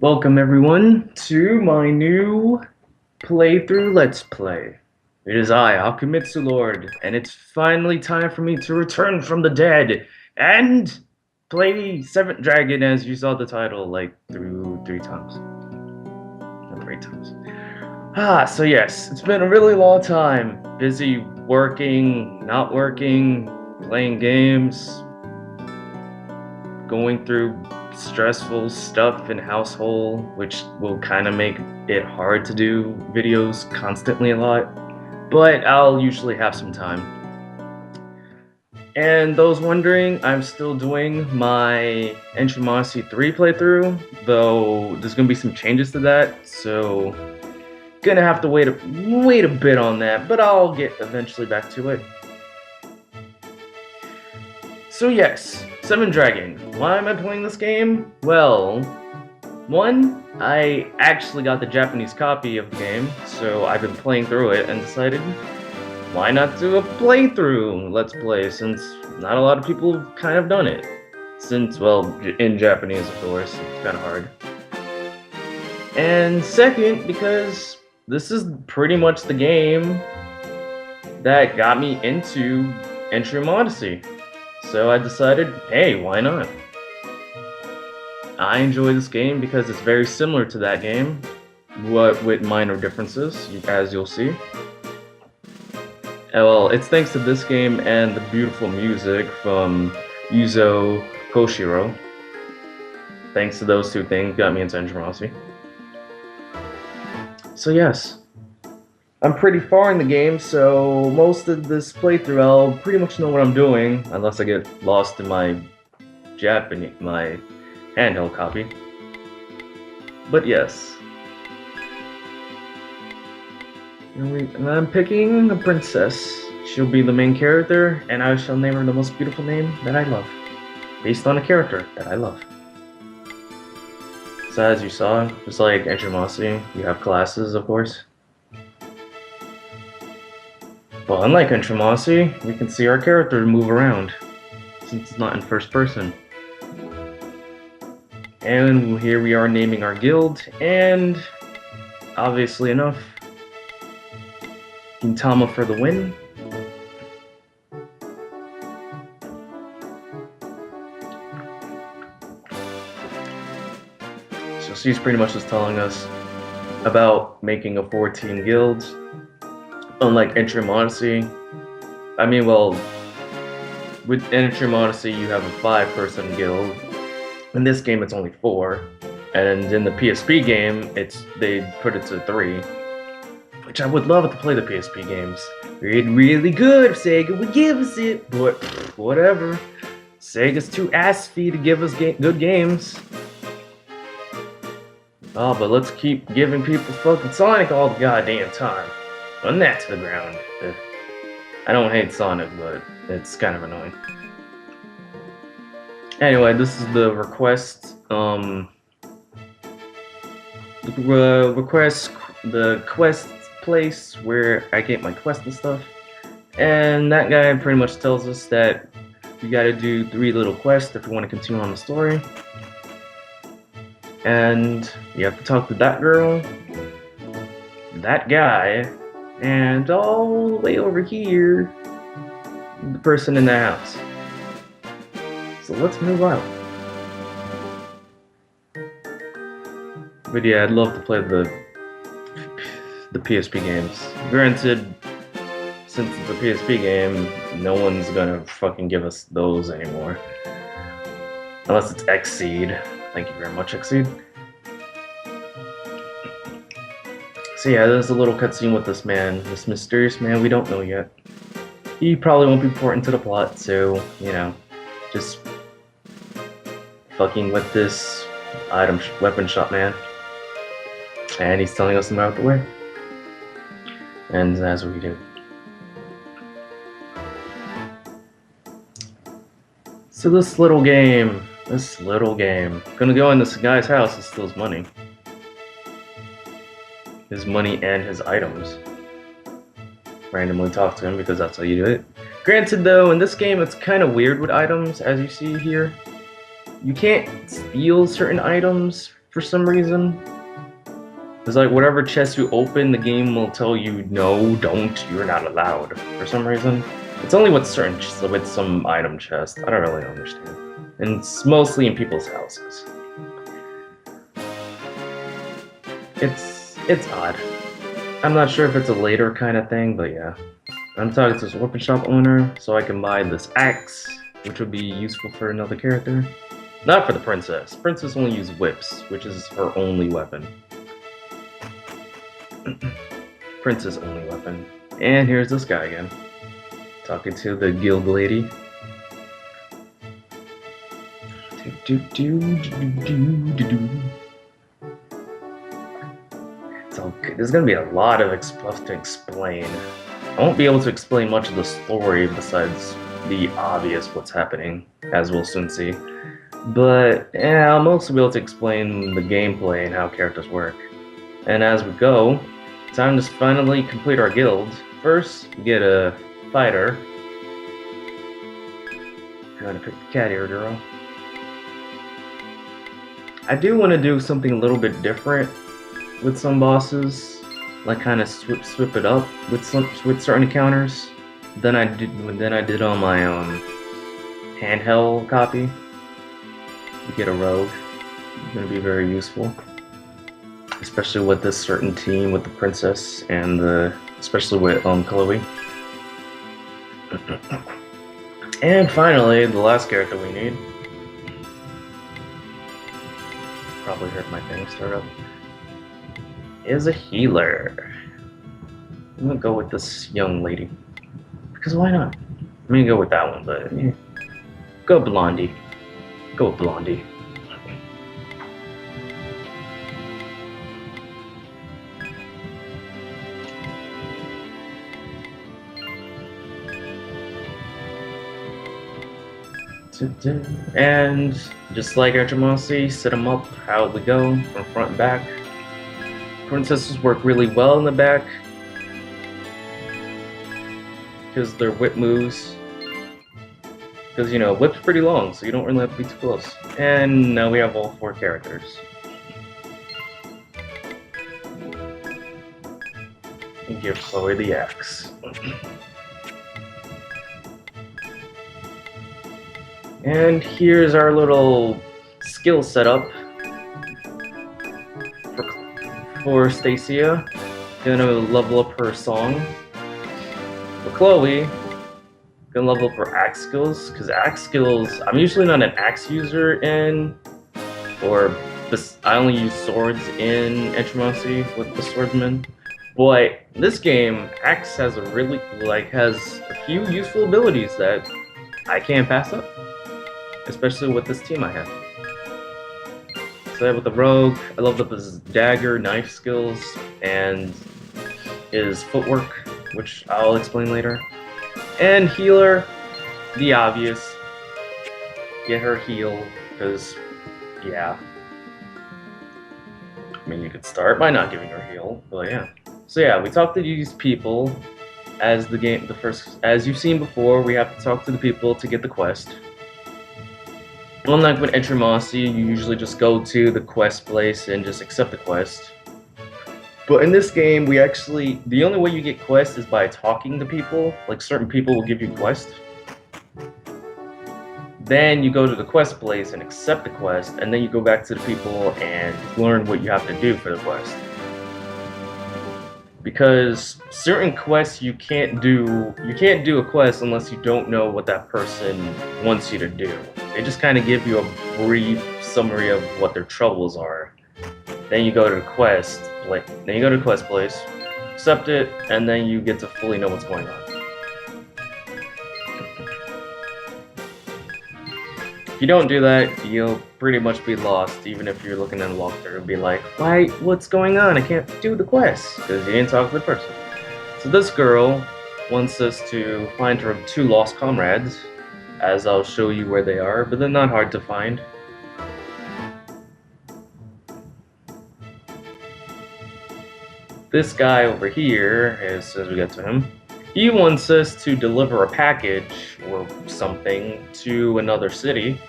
Welcome everyone to my new playthrough Let's Play. It is I, Alchemitsu Lord, and it's finally time for me to return from the dead and play Seventh Dragon as you saw the title like through three times. Not three times. So yes, it's been a really long time. Busy working, not working, playing games, going through stressful stuff in household, which will kind of make it hard to do videos constantly a lot, but I'll usually have some time. And those wondering, I'm still doing my Entry Mossy 3 playthrough, though there's gonna be some changes to that, so gonna have to wait a bit on that, but I'll get eventually back to it. So yes, Seven Dragon. Why am I playing this game? Well, one, I actually got the Japanese copy of the game, so I've been playing through it and decided, why not do a playthrough Let's Play, since not a lot of people have kind of done it. Since, well, in Japanese, of course, it's kind of hard. And second, because this is pretty much the game that got me into Entry Odyssey. So I decided, hey, why not? I enjoy this game because it's very similar to that game, with minor differences, as you'll see. Well, it's thanks to this game and the beautiful music from Yuzo Koshiro. Thanks to those two things, got me into Entry Odyssey. So yes, I'm pretty far in the game, so most of this playthrough I'll pretty much know what I'm doing, unless I get lost in my handheld copy. But yes. And I'm picking a princess. She'll be the main character, and I shall name her the most beautiful name that I love, based on a character that I love. So as you saw, just like Entry Mossy, you have classes, of course. But unlike Entry Mossy, we can see our character move around, since it's not in first person. And here we are naming our guild, and obviously enough, Gintama for the win. So she's pretty much just telling us about making a 14 guild. Unlike Entry Odyssey, I mean, well, with Entry Odyssey you have a 5-person guild. In this game it's only 4, and in the PSP game they put it to 3, which I would love to play the PSP games. Really good if Sega would give us it, but whatever. Sega's too ass-fee to give us good games. Oh, but let's keep giving people fucking Sonic all the goddamn time. Run that to the ground. I don't hate Sonic, but it's kind of annoying. Anyway, this is the request, the quest place where I get my quest and stuff. And that guy pretty much tells us that we gotta do 3 little quests if we want to continue on the story. And you have to talk to that girl, that guy, and all the way over here, the person in the house. So let's move on. But yeah, I'd love to play the PSP games. Granted, since it's a PSP game, no one's gonna fucking give us those anymore. Unless it's Xseed. Thank you very much, Xseed. So yeah, there's a little cutscene with this man, this mysterious man we don't know yet. He probably won't be important to the plot, so, you know, just fucking with this weapon shop man. And he's telling us about the way. And that's what we do. So this little game, gonna go in this guy's house and steal his money. His money and his items. Randomly talk to him because that's how you do it. Granted though, in this game it's kind of weird with items, as you see here. You can't steal certain items for some reason. It's like whatever chest you open, the game will tell you, no, don't, you're not allowed, for some reason. It's only with with some item chests. I don't really understand. And it's mostly in people's houses. It's odd. I'm not sure if it's a later kind of thing, but yeah. I'm talking to this weapon shop owner, so I can buy this axe, which would be useful for another character. Not for the princess. Princess only uses whips, which is her only weapon. Princess only weapon. And here's this guy again. Talking to the guild lady. So there's gonna be a lot of stuff to explain. I won't be able to explain much of the story besides the obvious what's happening, as we'll soon see. But yeah, I'll mostly be able to explain the gameplay and how characters work. And as we go, time to finally complete our guild. First, we get a fighter. I'm gonna pick the cat here, girl. I do want to do something a little bit different with some bosses, like kind of swip it up with certain encounters. Than I did on my handheld copy. You get a rogue. It's gonna be very useful, especially with this certain team with the princess and especially with Chloe. And finally, the last character we need. Probably heard my thing start up. Is a healer. I'm gonna go with this young lady. Because why not? I'm gonna go with that one, but yeah. Go Blondie. Go with Blondie. And just like Archimosy, set them up how we go from front and back. Princesses work really well in the back because they're whip moves. Because you know, whip's pretty long, so you don't really have to be too close. And now we have all 4 characters. And give Chloe the axe. And here's our little skill setup for Stacia. Gonna level up her song. For Chloe, gonna level up her axe skills, because axe skills, I'm usually not an axe user I only use swords in Entromancy with the swordsman. But this game, axe has has a few useful abilities that I can't pass up. Especially with this team I have. So with the rogue, I love his dagger, knife skills, and his footwork, which I'll explain later. And healer, the obvious. Get her heal, because, yeah. I mean, you could start by not giving her heal, but yeah. So yeah, we talk to these people as as you've seen before, we have to talk to the people to get the quest. Unlike with Entromancy, you usually just go to the quest place and just accept the quest. But in this game, the only way you get quests is by talking to people. Like, certain people will give you quests. Then you go to the quest place and accept the quest, and then you go back to the people and learn what you have to do for the quest. Because certain quests you can't do a quest unless you don't know what that person wants you to do. They just kind of give you a brief summary of what their troubles are. Then you go to the quest place, accept it, and then you get to fully know what's going on. If you don't do that, you'll pretty much be lost, even if you're looking at a walkthrough and be like, what's going on? I can't do the quest, because you didn't talk to the person. So this girl wants us to find her 2 lost comrades, as I'll show you where they are, but they're not hard to find. This guy over here, as soon as we get to him, he wants us to deliver a package or something to another city.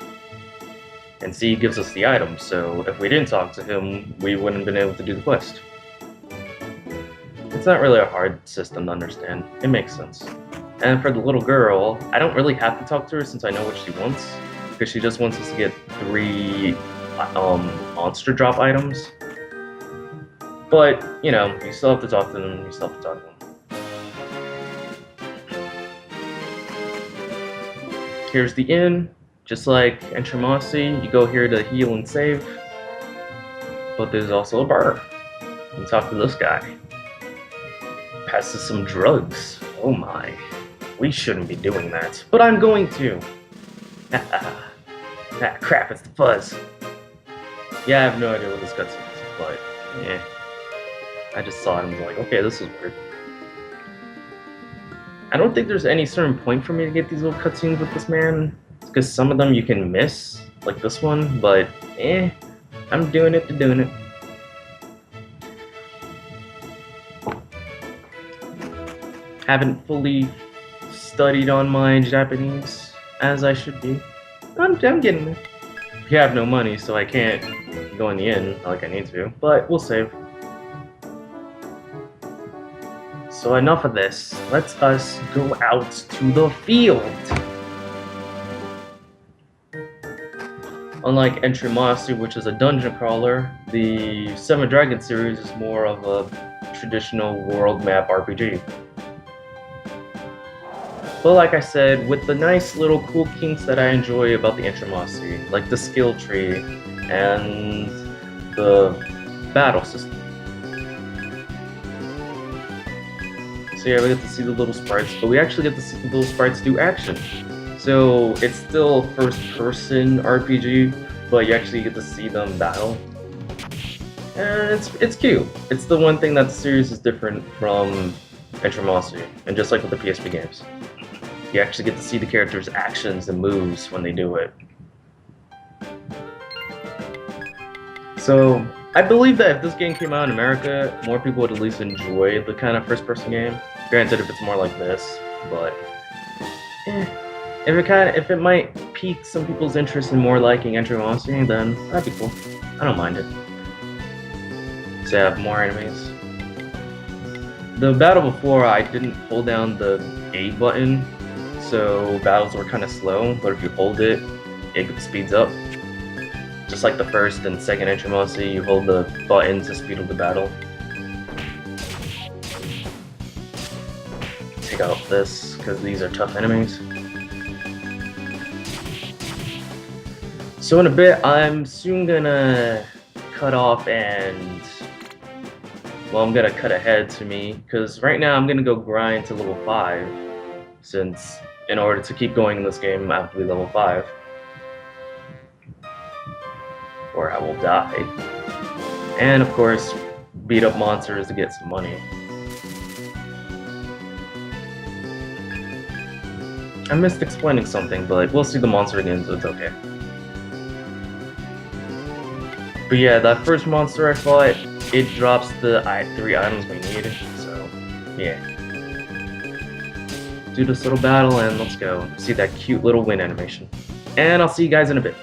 And C gives us the item, so if we didn't talk to him, we wouldn't have been able to do the quest. It's not really a hard system to understand. It makes sense. And for the little girl, I don't really have to talk to her since I know what she wants, because she just wants us to get 3 monster drop items. But, you know, you still have to talk to them, you still have to talk to them. Here's the inn. Just like Entromasi, you go here to heal and save. But there's also a bar. You talk to this guy. Passes some drugs. Oh my. We shouldn't be doing that. But I'm going to. Ah, crap, it's the fuzz. Yeah, I have no idea what this cutscene is, but yeah. I just saw it and was like, okay, this is weird. I don't think there's any certain point for me to get these little cutscenes with this man. Because some of them you can miss, like this one, but I'm doing it to doing it. Haven't fully studied on my Japanese as I should be. I'm getting there. We have no money, so I can't go in the inn like I need to, but we'll save. So enough of this. Let us go out to the field. Unlike Entromasi, which is a dungeon crawler, the Seven Dragon series is more of a traditional world map RPG. But like I said, with the nice little cool kinks that I enjoy about the Entromasi, like the skill tree and the battle system. So yeah, we get to see the little sprites, but we actually get to see the little sprites do action. So it's still first-person RPG, but you actually get to see them battle. And it's cute. It's the one thing that the series is different from Entromasi, and just like with the PSP games. You actually get to see the characters' actions and moves when they do it. So I believe that if this game came out in America, more people would at least enjoy the kind of first-person game. Granted, if it's more like this, but if it might pique some people's interest in more liking Entromasi, then that'd be cool. I don't mind it. So I have more enemies. The battle before, I didn't hold down the A button, so battles were kind of slow, but if you hold it, it speeds up. Just like the first and second Entromasi, you hold the button to speed up the battle. Take out this, because these are tough enemies. So in a bit, I'm soon gonna cut off and... well, I'm gonna cut ahead to me, because right now I'm gonna go grind to level 5, since in order to keep going in this game, I have to be level 5. Or I will die. And of course, beat up monsters to get some money. I missed explaining something, but we'll see the monster again, so it's okay. But yeah, that first monster I fought, it drops the 3 items we need, so yeah. Do this little battle and let's go. See that cute little wind animation. And I'll see you guys in a bit.